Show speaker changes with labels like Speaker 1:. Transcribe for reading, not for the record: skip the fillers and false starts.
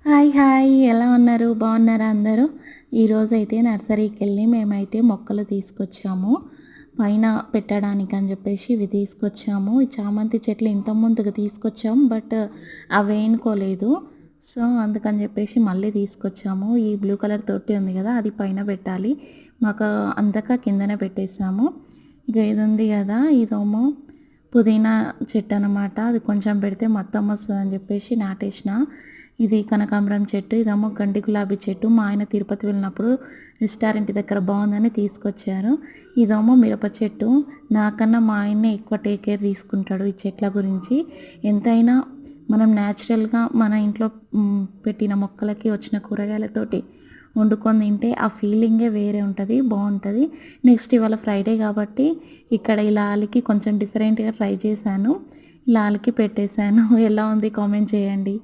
Speaker 1: Hi hi ఎలా ఉన్నారు? బాగున్నారా అందరూ? ఈరోజైతే నర్సరీకెళ్ళి మేమైతే మొక్కలు తీసుకొచ్చాము. పైన పెట్టడానికని చెప్పేసి ఇవి తీసుకొచ్చాము. ఈ చామంతి చెట్లు ఇంతకు ముందుకు తీసుకొచ్చాం. బట్ అవి వేనుకోలేదు. సో, అందుకని చెప్పేసి మళ్ళీ తీసుకొచ్చాము. ఈ బ్లూ కలర్ తొట్టి ఉంది కదా! అది పైన పెట్టాలి. మాకు అందక కిందనే పెట్టేసాము. ఇక ఇది ఉంది కదా! ఇదేమో పుదీనా చెట్టు అనమాట. అది కొంచెం పెడితే మొత్తం వస్తుందని చెప్పేసి నాటేసిన. ఇది కనకాంబరం చెట్టు, ఇదేమో గండి గులాబీ చెట్టు. మా ఆయన తిరుపతి వెళ్ళినప్పుడు రెస్టారెంట్ దగ్గర బాగుందని తీసుకొచ్చారు. ఇదేమో మిరప చెట్టు. నాకన్నా మా ఆయన్నే ఎక్కువ టేక్ కేర్ తీసుకుంటాడు ఈ చెట్ల గురించి. ఎంతైనా మనం న్యాచురల్గా మన ఇంట్లో పెట్టిన మొక్కలకి వచ్చిన కూరగాయలతోటి వండుకొని తింటే ఆ ఫీలింగే వేరే ఉంటుంది, బాగుంటుంది. నెక్స్ట్ ఇవాళ ఫ్రైడే కాబట్టి ఇక్కడ ఇలా అలికి కొంచెం డిఫరెంట్గా ట్రై చేశాను. ఇలా అలికి పెట్టేశాను. ఎలా ఉంది కామెంట్ చేయండి.